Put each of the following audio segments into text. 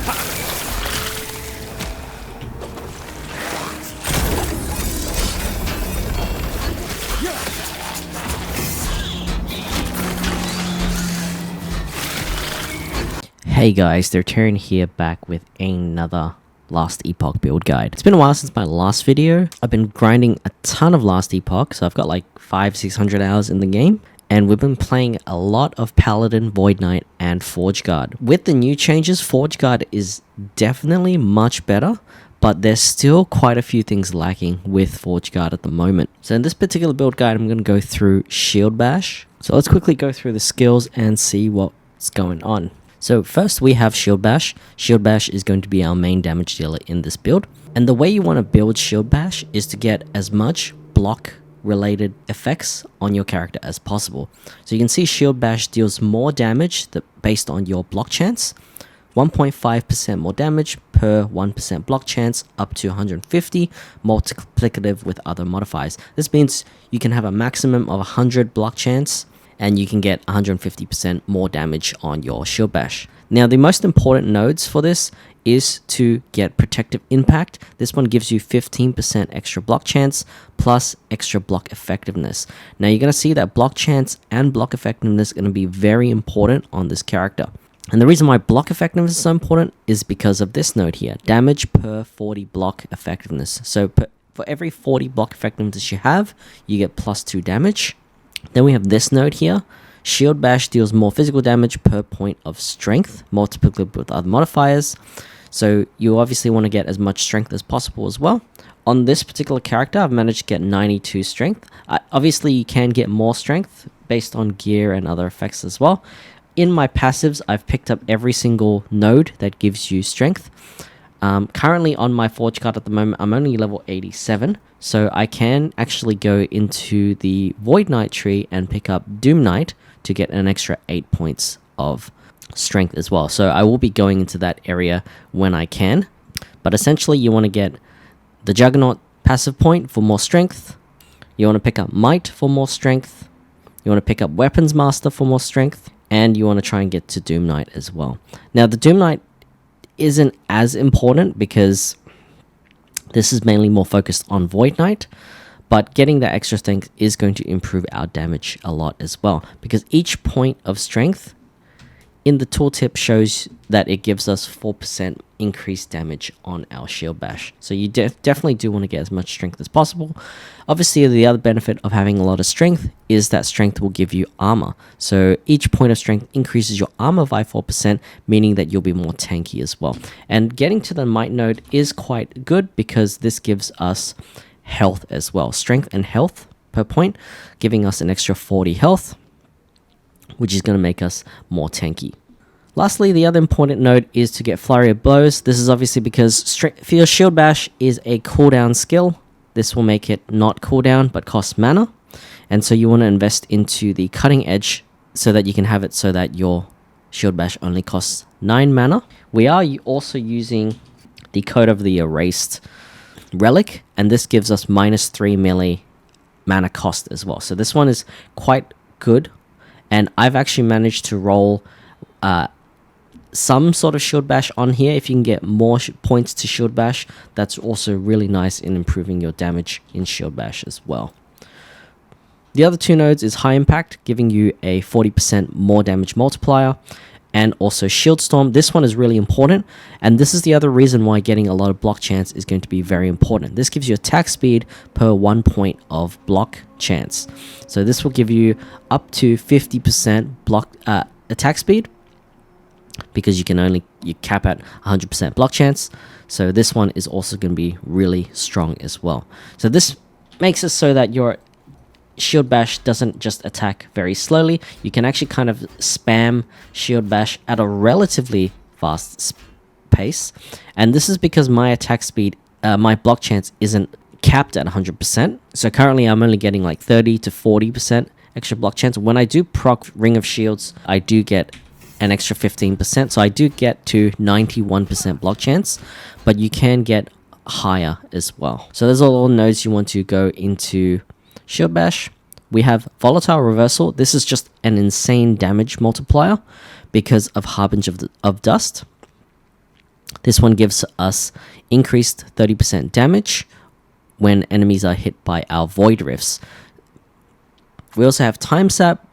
Hey guys, they're Turn here, back with another Last Epoch build guide. It's been a while since my last video. I've been grinding a ton of Last Epoch, so I've got like 500-600 hours in the game. And we've been playing a lot of Paladin, Void Knight, and Forge Guard. With the new changes, Forge Guard is definitely much better, but there's still quite a few things lacking with Forge Guard at the moment. So in this particular build guide, I'm going to go through Shield Bash. So let's quickly go through the skills and see what's going on. So first we have Shield Bash. Shield Bash is going to be our main damage dealer in this build. And the way you want to build Shield Bash is to get as much block related effects on your character as possible. So you can see Shield Bash deals more damage based on your block chance. 1.5% more damage per 1% block chance, up to 150, multiplicative with other modifiers. This means you can have a maximum of 100 block chance and you can get 150% more damage on your Shield Bash. Now, the most important nodes for this is to get Protective Impact. This one gives you 15% extra block chance plus extra block effectiveness. Now, you're going to see that block chance and block effectiveness are going to be very important on this character. And the reason why block effectiveness is so important is because of this node here, damage per 40 block effectiveness. So for every 40 block effectiveness you have, you get +2 damage. Then we have this node here. Shield Bash deals more physical damage per point of strength, multiplicative with other modifiers. So you obviously want to get as much strength as possible as well. On this particular character, I've managed to get 92 strength. Obviously, you can get more strength based on gear and other effects as well. In my passives, I've picked up every single node that gives you strength. Currently on my Forge Card at the moment, I'm only level 87. So I can actually go into the Void Knight tree and pick up Doom Knight to get an extra 8 points of strength as well. So I will be going into that area when I can. But essentially you want to get the Juggernaut passive point for more strength. You want to pick up Might for more strength. You want to pick up Weapons Master for more strength. And you want to try and get to Doom Knight as well. Now the Doom Knight isn't as important because this is mainly more focused on Void Knight, but getting that extra strength is going to improve our damage a lot as well, because each point of strength in the tooltip shows that it gives us 4% increased damage on our Shield Bash. So you definitely do want to get as much strength as possible. Obviously, the other benefit of having a lot of strength is that strength will give you armor. So each point of strength increases your armor by 4%, meaning that you'll be more tanky as well. And getting to the Might node is quite good because this gives us health as well. Strength and health per point, giving us an extra 40 health, which is going to make us more tanky. Lastly, the other important node is to get Flurry of Blows. This is obviously because for your Shield Bash is a cooldown skill. This will make it not cooldown, but cost mana. And so you want to invest into the Cutting Edge so that you can have it so that your Shield Bash only costs 9 mana. We are also using the Code of the Erased Relic, and this gives us -3 melee mana cost as well. So this one is quite good, and I've actually managed to roll some sort of Shield Bash on here. If you can get more points to Shield Bash, that's also really nice in improving your damage in Shield Bash as well. The other two nodes is High Impact, giving you a 40% more damage multiplier, and also Shield Storm. This one is really important, and this is the other reason why getting a lot of block chance is going to be very important. This gives you attack speed per 1 point of block chance. So this will give you up to 50% block attack speed, because you cap at 100% block chance. So this one is also going to be really strong as well. So this makes it so that your Shield Bash doesn't just attack very slowly. You can actually kind of spam Shield Bash at a relatively fast pace. And this is because my attack speed, my block chance isn't capped at 100%. So currently I'm only getting like 30 to 40% extra block chance. When I do proc Ring of Shields, I do get an extra 15%, so I do get to 91% block chance, but you can get higher as well. So there's all the nodes you want to go into Shield Bash. We have Volatile Reversal. This is just an insane damage multiplier because of Harbinger of Dust. This one gives us increased 30% damage when enemies are hit by our Void Rifts. We also have Time Sap,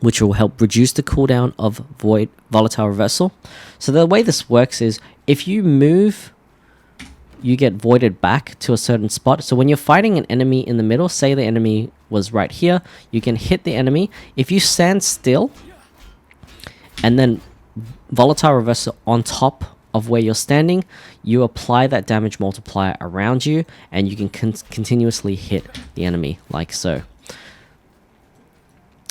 which will help reduce the cooldown of Volatile Reversal. So the way this works is, if you move, you get voided back to a certain spot. So when you're fighting an enemy in the middle, say the enemy was right here, you can hit the enemy. If you stand still, and then Volatile Reversal on top of where you're standing, you apply that damage multiplier around you, and you can continuously hit the enemy like so.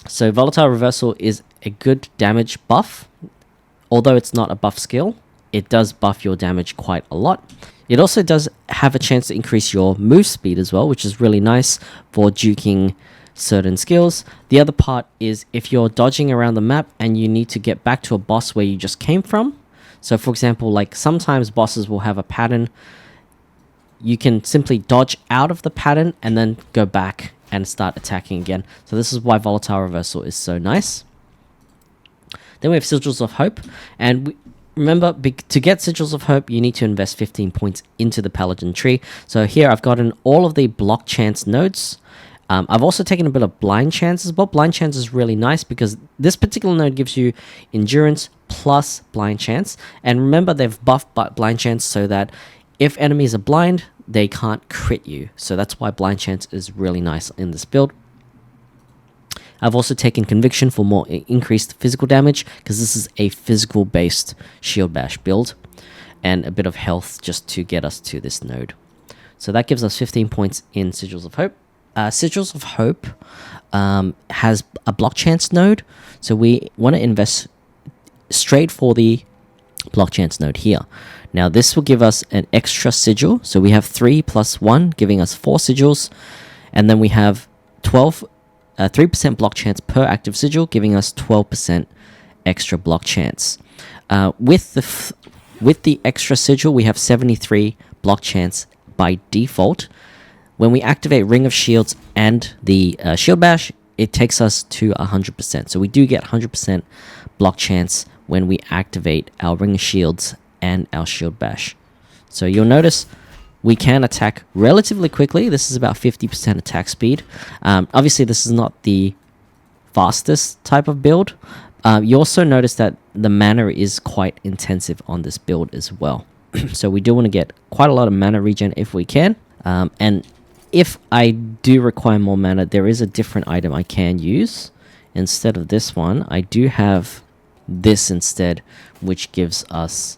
So Volatile Reversal is a good damage buff. Although it's not a buff skill, it does buff your damage quite a lot. It also does have a chance to increase your move speed as well, which is really nice for duking certain skills. The other part is if you're dodging around the map and you need to get back to a boss where you just came from. So for example, like sometimes bosses will have a pattern. You can simply dodge out of the pattern and then go back and start attacking again. So this is why Volatile Reversal is so nice. Then we have Sigils of Hope, and remember, to get Sigils of Hope, you need to invest 15 points into the Paladin tree. So here I've gotten all of the block chance nodes. I've also taken a bit of blind chance as well. Blind chance is really nice because this particular node gives you endurance plus blind chance. And remember, they've buffed blind chance so that if enemies are blind, they can't crit you. So that's why blind chance is really nice in this build. I've also taken Conviction for more increased physical damage, because this is a physical based shield bash build, and a bit of health just to get us to this node. So that gives us 15 points in Sigils of Hope. Sigils of Hope has a block chance node, so we want to invest straight for the block chance node here. Now this will give us an extra sigil, so we have 3 plus 1 giving us 4 sigils, and then we have 3% block chance per active sigil, giving us 12% extra block chance. With the extra sigil, we have 73 block chance by default. When we activate Ring of Shields and the Shield Bash, it takes us to 100%. So we do get 100% block chance when we activate our Ring of Shields and our Shield Bash. So you'll notice we can attack relatively quickly. This is about 50% attack speed. Obviously, this is not the fastest type of build. You also notice that the mana is quite intensive on this build as well. So we do want to get quite a lot of mana regen if we can. And if I do require more mana, there is a different item I can use. Instead of this one, I do have this instead, which gives us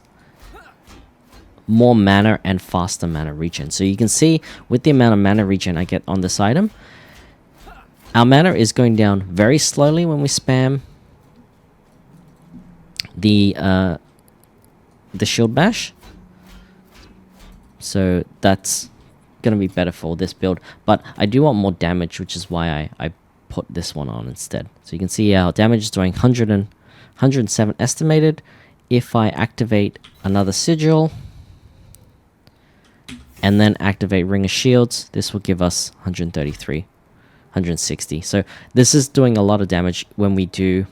more mana and faster mana regen. So you can see with the amount of mana regen I get on this item, our mana is going down very slowly when we spam the Shield Bash. So that's going to be better for this build, but I do want more damage, which is why I put this one on instead. So you can see our damage is doing 107 estimated. If I activate another sigil and then activate Ring of Shields, this will give us 133, 160. So this is doing a lot of damage when we do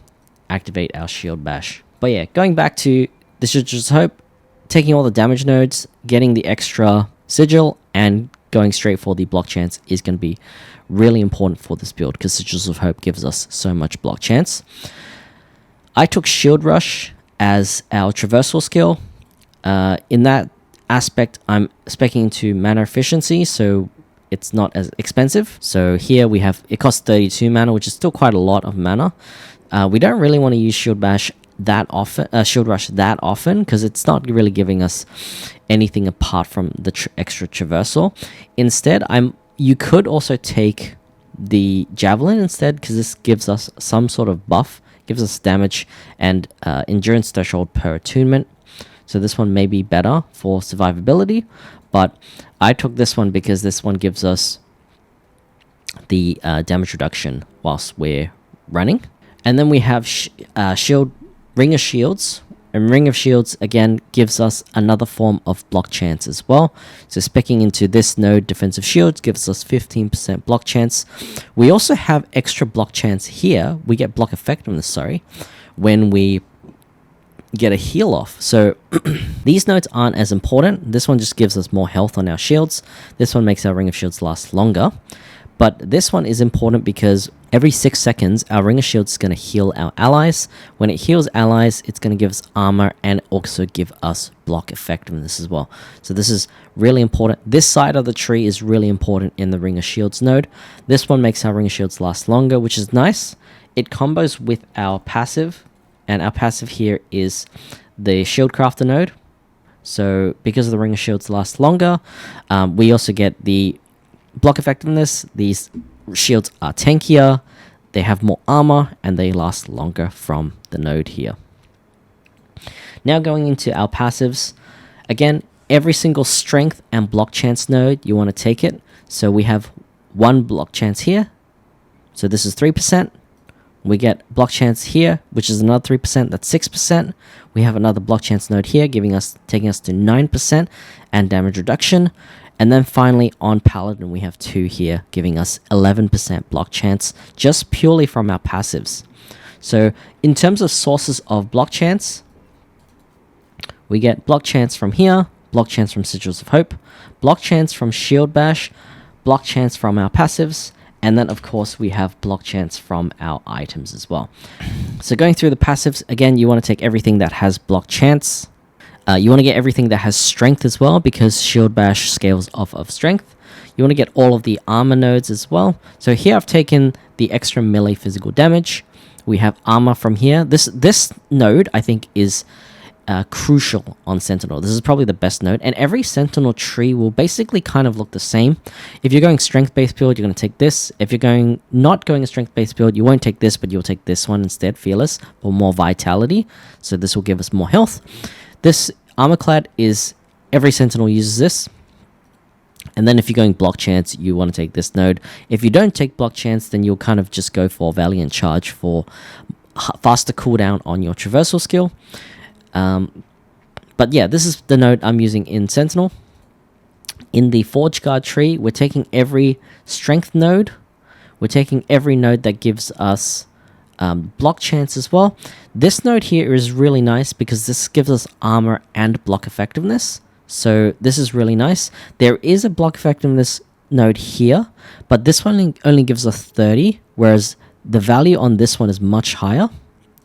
activate our Shield Bash. But yeah, going back to the Sigils of Hope, taking all the damage nodes, getting the extra sigil, and going straight for the block chance is going to be really important for this build, because Sigils of Hope gives us so much block chance. I took Shield Rush as our traversal skill. In that aspect, I'm speccing into mana efficiency, so it's not as expensive. So here we have, it costs 32 mana, which is still quite a lot of mana. We don't really want to use Shield Bash that often, Shield Rush that often, because it's not really giving us anything apart from the extra traversal. Instead, you could also take the Javelin instead, because this gives us some sort of buff, gives us damage and endurance threshold per attunement. So this one may be better for survivability, but I took this one because this one gives us the damage reduction whilst we're running. And then we have Ring of Shields. And Ring of Shields, again, gives us another form of block chance as well. So speccing into this node, Defensive Shields, gives us 15% block chance. We also have extra block chance here. We get block effectiveness, sorry, when we get a heal off. So these nodes aren't as important. This one just gives us more health on our shields. This one makes our Ring of Shields last longer. But this one is important because every 6 seconds, our Ring of Shields is going to heal our allies. When it heals allies, it's going to give us armor and also give us block effectiveness as well. So this is really important. This side of the tree is really important in the Ring of Shields node. This one makes our Ring of Shields last longer, which is nice. It combos with our passive, and our passive here is the Shield Crafter node. So because the Ring of Shields last longer, we also get the block effectiveness. These shields are tankier, they have more armor, and they last longer from the node here. Now going into our passives, again, every single strength and block chance node, you want to take it. So we have one block chance here, so this is 3%. We get block chance here, which is another 3%, that's 6%. We have another block chance node here, taking us to 9% and damage reduction. And then finally on Paladin, we have 2 here, giving us 11% block chance, just purely from our passives. So in terms of sources of block chance, we get block chance from here, block chance from Sigils of Hope, block chance from Shield Bash, block chance from our passives, and then of course we have block chance from our items as well. So going through the passives, again, you want to take everything that has block chance. You want to get everything that has strength as well, because Shield Bash scales off of strength. You want to get all of the armor nodes as well. So here I've taken the extra melee physical damage. We have armor from here. This node, I think, is crucial on Sentinel. This is probably the best node, and every Sentinel tree will basically kind of look the same. If you're going strength-based build, you're going to take this. If you're not going a strength-based build, you won't take this, but you'll take this one instead, Fearless, for more vitality. So this will give us more health. This Armorclad is, every Sentinel uses this. And then if you're going block chance, you want to take this node. If you don't take block chance, then you'll kind of just go for Valiant Charge for faster cooldown on your traversal skill. But yeah, this is the node I'm using in Sentinel. In the Forge Guard tree, we're taking every strength node. We're taking every node that gives us block chance as well. This node here is really nice because this gives us armor and block effectiveness. So this is really nice. There is a block effectiveness node here, but this one only gives us 30, whereas the value on this one is much higher.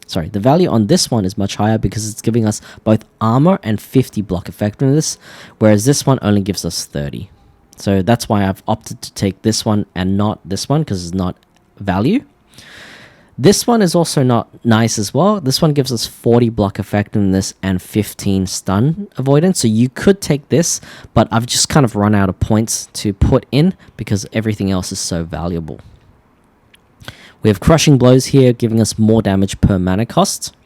Sorry, the value on this one is much higher because it's giving us both armor and 50 block effectiveness, whereas this one only gives us 30. So that's why I've opted to take this one and not this one, because it's not value. This one is also not nice as well. This one gives us 40 block effectiveness and 15 stun avoidance. So you could take this, but I've just kind of run out of points to put in because everything else is so valuable. We have Crushing Blows here, giving us more damage per mana cost.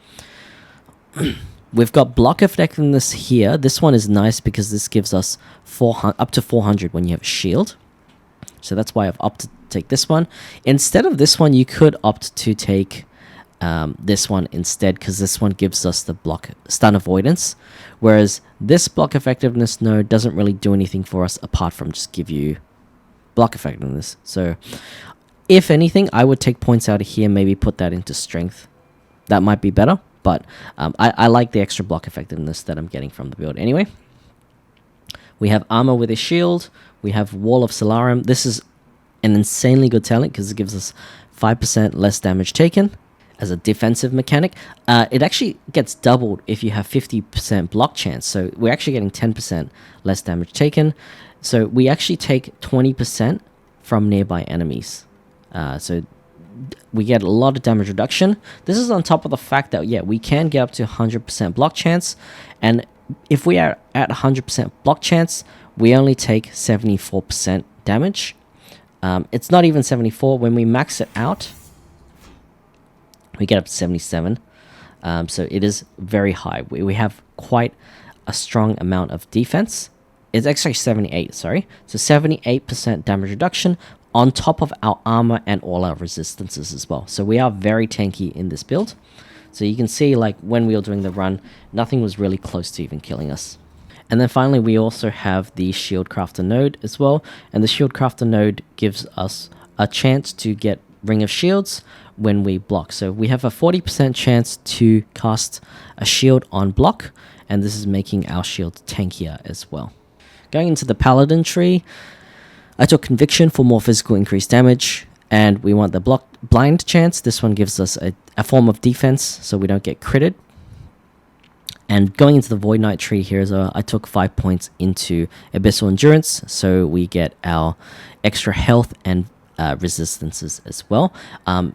We've got block effectiveness here. This one is nice because this gives us up to 400 when you have a shield. So that's why I've opted to take this one. Instead of this one, you could opt to take this one instead, because this one gives us the block stun avoidance, whereas this block effectiveness node doesn't really do anything for us apart from just give you block effectiveness. So if anything, I would take points out of here, maybe put that into strength. That might be better, but I like the extra block effectiveness that I'm getting from the build anyway. We have armor with a shield. We have Wall of Solarum. This is an insanely good talent because it gives us 5% less damage taken as a defensive mechanic. It actually gets doubled if you have 50% block chance. So we're actually getting 10% less damage taken. So we actually take 20% from nearby enemies. So we get a lot of damage reduction. This is on top of the fact that, yeah, we can get up to 100% block chance. And if we are at 100% block chance, we only take 74% damage. It's not even 74. When we max it out, we get up to 77. So it is very high. We have quite a strong amount of defense. It's actually 78, sorry. So 78% damage reduction on top of our armor and all our resistances as well. So we are very tanky in this build. So you can see, like, when we were doing the run, nothing was really close to even killing us. And then finally, we also have the Shield Crafter node as well. And the Shield Crafter node gives us a chance to get Ring of Shields when we block. So we have a 40% chance to cast a shield on block, and this is making our shield tankier as well. Going into the Paladin tree, I took Conviction for more physical increased damage, and we want the block blind chance. This one gives us a form of defense so we don't get critted. And going into the Void Knight tree here, I took 5 points into Abyssal Endurance, so we get our extra health and resistances as well.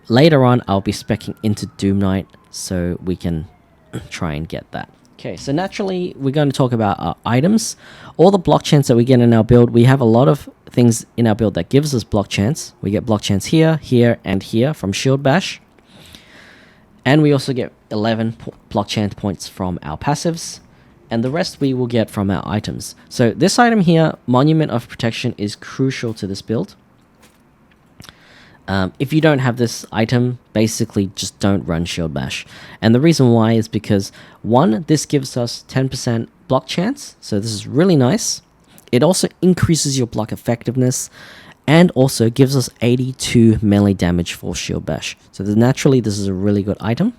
Later on, I'll be speccing into Doom Knight, so we can try and get that. Okay, so naturally, we're going to talk about our items. All the block chance that we get in our build, we have a lot of things in our build that gives us block chance. We get block chance here, here, and here from Shield Bash. And we also get 11 block chance points from our passives. And the rest we will get from our items. So this item here, Monument of Protection, is crucial to this build. If you don't have this item, basically just don't run Shield Bash. And the reason why is because, one, this gives us 10% block chance, so this is really nice. It also increases your block effectiveness, and also gives us 82 melee damage for Shield Bash. So naturally, this is a really good item.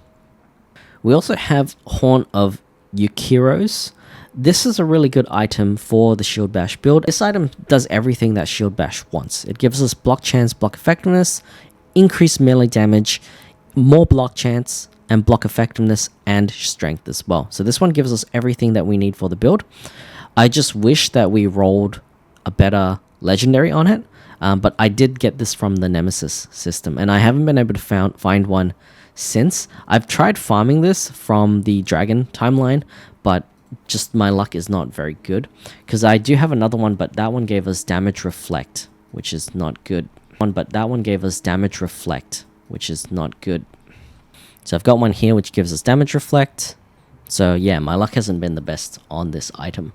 We also have Horn of Yukiros. This is a really good item for the Shield Bash build. This item does everything that Shield Bash wants. It gives us block chance, block effectiveness, increased melee damage, more block chance, and block effectiveness and strength as well. So this one gives us everything that we need for the build. I just wish that we rolled a better legendary on it, but I did get this from the Nemesis system, and I haven't been able to find one since. I've tried farming this from the Dragon timeline, but just my luck is not very good, because I do have another one, but that one gave us damage reflect, which is not good. So I've got one here which gives us damage reflect. So yeah, my luck hasn't been the best on this item.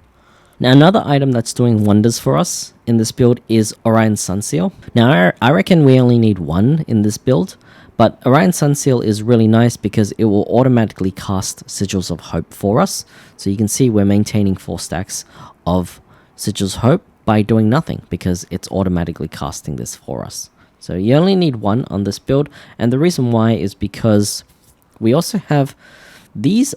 Now another item that's doing wonders for us in this build is Orion Sunseal. Now I reckon we only need one in this build, but Orion Sunseal is really nice because it will automatically cast Sigils of Hope for us. So you can see we're maintaining 4 stacks of Sigils of Hope by doing nothing, because it's automatically casting this for us. So you only need one on this build, and the reason why is because we also have these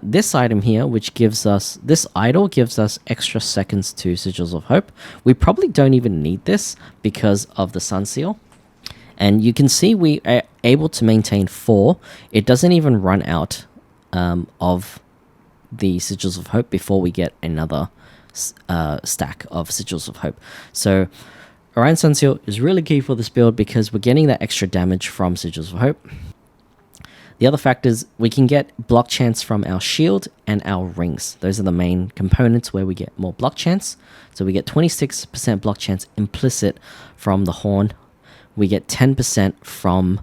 this item here, which gives us, this idol gives us extra seconds to Sigils of Hope. We probably don't even need this because of the Sunseal. And you can see we are able to maintain 4. It doesn't even run out of the Sigils of Hope before we get another stack of Sigils of Hope. So Orion Sunseal is really key for this build because we're getting that extra damage from Sigils of Hope. The other factors, we can get block chance from our shield and our rings. Those are the main components where we get more block chance. So we get 26% block chance implicit from the horn. We get 10% from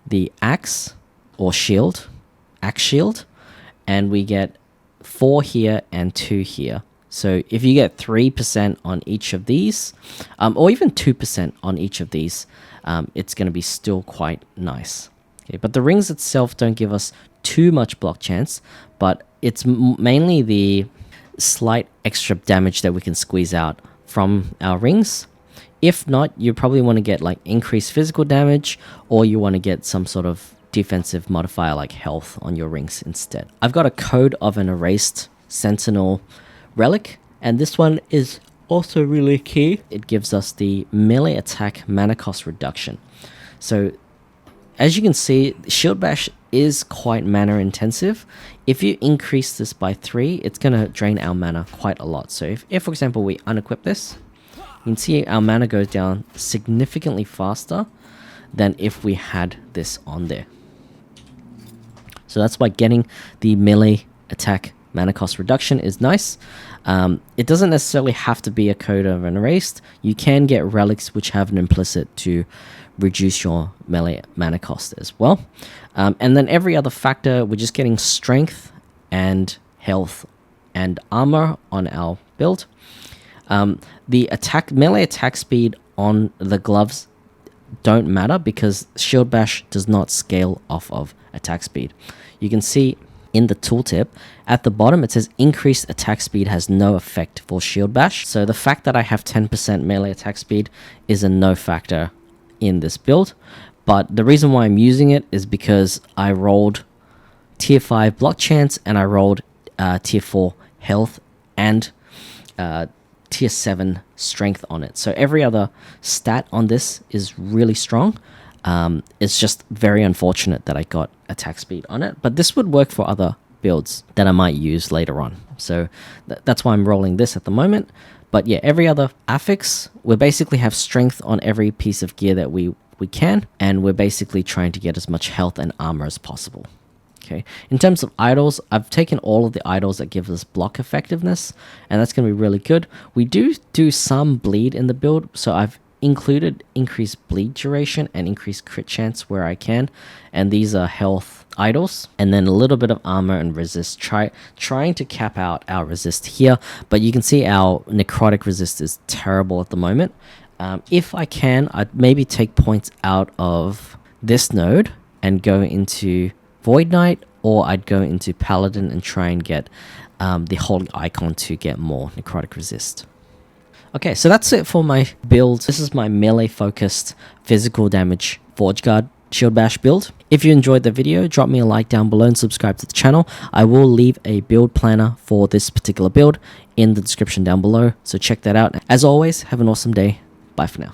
the axe or shield, axe shield, and we get 4 here and 2 here. So if you get 3% on each of these, or even 2% on each of these, it's going to be still quite nice. Okay, but the rings itself don't give us too much block chance, but it's mainly the slight extra damage that we can squeeze out from our rings. If not, you probably want to get like increased physical damage, or you want to get some sort of defensive modifier like health on your rings instead. I've got a Code of an Erased Sentinel relic, and this one is also really key. It gives us the melee attack mana cost reduction. So as you can see, Shield Bash is quite mana intensive. If you increase this by 3, it's going to drain our mana quite a lot. So if for example we unequip this, you can see our mana goes down significantly faster than if we had this on there. So that's why getting the melee attack mana cost reduction is nice. It doesn't necessarily have to be a Code of an Erased. You can get relics which have an implicit to reduce your melee mana cost as well. And then every other factor, we're just getting strength and health and armor on our build. The melee attack speed on the gloves don't matter because Shield Bash does not scale off of attack speed. You can see in the tooltip at the bottom it says increased attack speed has no effect for Shield Bash. So the fact that I have 10% melee attack speed is a no factor in this build, but the reason why I'm using it is because I rolled tier 5 block chance and I rolled tier 4 health and tier 7 strength on it. So every other stat on this is really strong. It's just very unfortunate that I got attack speed on it, but this would work for other builds that I might use later on. So that's why I'm rolling this at the moment. But yeah, every other affix, we basically have strength on every piece of gear that we can, and we're basically trying to get as much health and armor as possible. Okay. In terms of idols, I've taken all of the idols that give us block effectiveness, and that's going to be really good. We do some bleed in the build, so I've included increased bleed duration and increased crit chance where I can, and these are health idols, and then a little bit of armor and resist, trying to cap out our resist here. But you can see our necrotic resist is terrible at the moment. If I can, I'd maybe take points out of this node and go into Void Knight, or I'd go into Paladin and try and get the holy icon to get more necrotic resist. Okay, so that's it for my build. This is my melee focused physical damage Forge Guard Shield Bash build. If you enjoyed the video, drop me a like down below and subscribe to the channel. I will leave a build planner for this particular build in the description down below, so check that out. As always, have an awesome day. Bye for now.